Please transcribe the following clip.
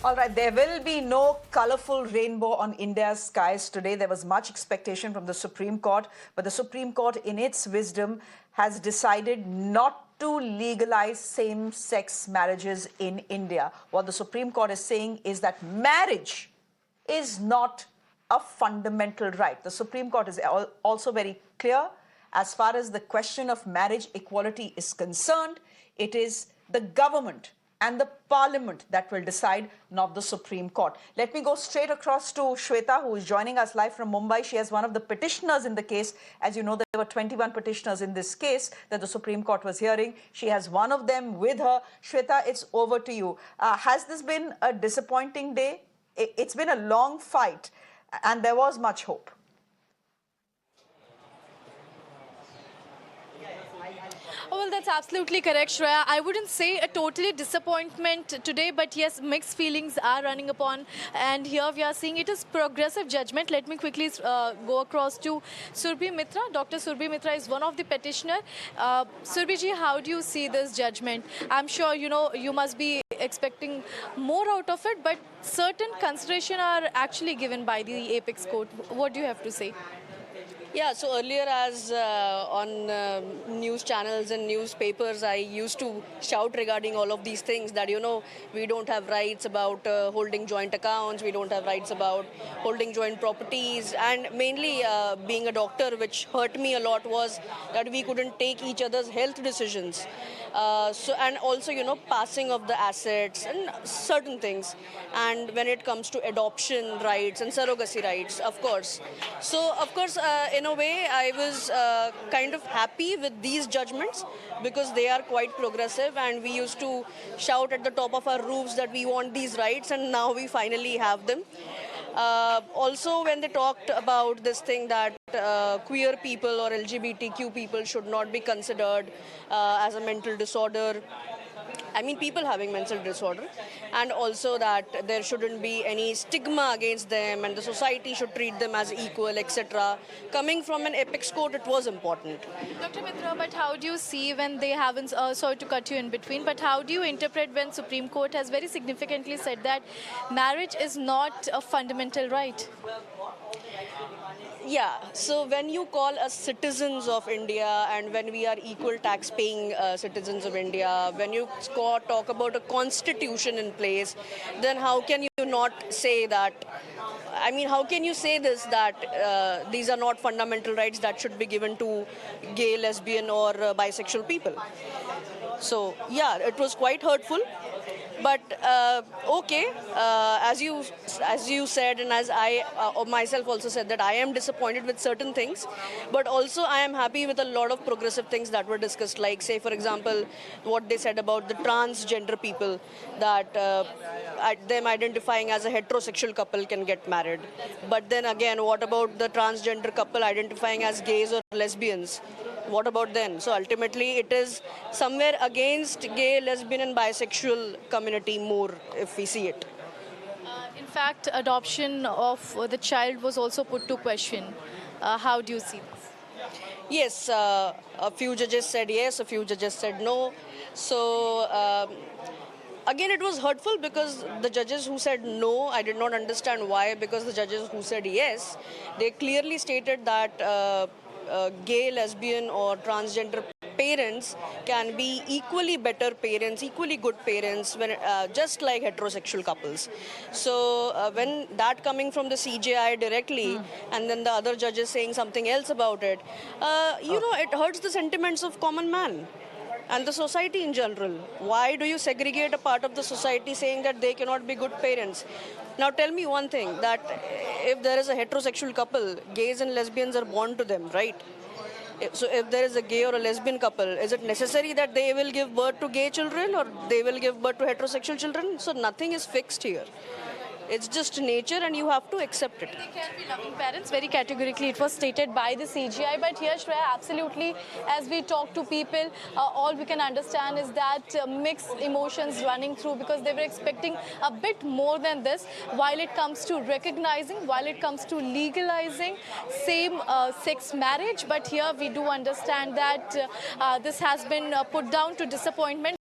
All right, there will be no colorful rainbow on India's skies today. There was much expectation from the Supreme Court, but the Supreme Court, in its wisdom, has decided not to legalize same-sex marriages in India. What the Supreme Court is saying is that marriage is not a fundamental right. The Supreme Court is also very clear as far as the question of marriage equality is concerned. It is the government and the parliament that will decide, not the Supreme Court. Let me go straight across to Shweta, who is joining us live from Mumbai. She is one of the petitioners in the case. As you know, there were 21 petitioners in this case that the Supreme Court was hearing. She has one of them with her. Shweta, it's over to you. Has this been a disappointing day? It's been a long fight, and there was much hope. Oh, well, that's absolutely correct, Shreya. I wouldn't say a totally disappointment today, but yes, mixed feelings are running upon. And here we are seeing it is progressive judgment. Let me quickly go across to Surbhi Mitra. Dr. Surbhi Mitra is one of the petitioner. Surbhi ji, how do you see this judgment? I'm sure, you must be expecting more out of it, but certain consideration are actually given by the Apex Court. What do you have to say? Yeah, so earlier as on news channels and newspapers, I used to shout regarding all of these things that, we don't have rights about holding joint accounts, we don't have rights about holding joint properties. And mainly being a doctor, which hurt me a lot, was that we couldn't take each other's health decisions. And also, passing of the assets and certain things. And when it comes to adoption rights and surrogacy rights, of course. So, of course, in a way, I was kind of happy with these judgments because they are quite progressive, and we used to shout at the top of our roofs that we want these rights, and now we finally have them. Also, when they talked about this thing that queer people or LGBTQ people should not be considered as a mental disorder, I mean people having mental disorder, and also that there shouldn't be any stigma against them and the society should treat them as equal, etc. Coming from an apex court, it was important. Dr. Mitra, but how do you see when they haven't, sorry to cut you in between, but how do you interpret when Supreme Court has very significantly said that marriage is not a fundamental right? Yeah, so when you call us citizens of India and when we are equal tax-paying citizens of India, when you talk about a constitution in place, then how can you not say that, I mean, how can you say this, that these are not fundamental rights that should be given to gay, lesbian or bisexual people? So, yeah, it was quite hurtful. But okay, as you said, and as I myself also said, that I am disappointed with certain things, but also I am happy with a lot of progressive things that were discussed, like say for example what they said about the transgender people, that them identifying as a heterosexual couple can get married. But then again, what about the transgender couple identifying as gays or lesbians? What about then? So ultimately it is somewhere against gay, lesbian and bisexual community more, if we see it. In fact, adoption of the child was also put to question. How do you see this? Yes, a few judges said yes, a few judges said no. So again, it was hurtful because the judges who said no, I did not understand why, because the judges who said yes, they clearly stated that gay, lesbian or transgender parents can be equally better parents, equally good parents, when just like heterosexual couples. So when that coming from the CJI directly, and then the other judges saying something else about it, it hurts the sentiments of common man and the society in general. Why do you segregate a part of the society saying that they cannot be good parents? Now tell me one thing, that if there is a heterosexual couple, gays and lesbians are born to them, right? So if there is a gay or a lesbian couple, is it necessary that they will give birth to gay children or they will give birth to heterosexual children? So nothing is fixed here. It's just nature and you have to accept it. They can be loving parents, very categorically. It was stated by the CGI. But here, Shreya, absolutely, as we talk to people, all we can understand is that mixed emotions running through, because they were expecting a bit more than this while it comes to recognizing, while it comes to legalizing same-sex marriage. But here we do understand that this has been put down to disappointment.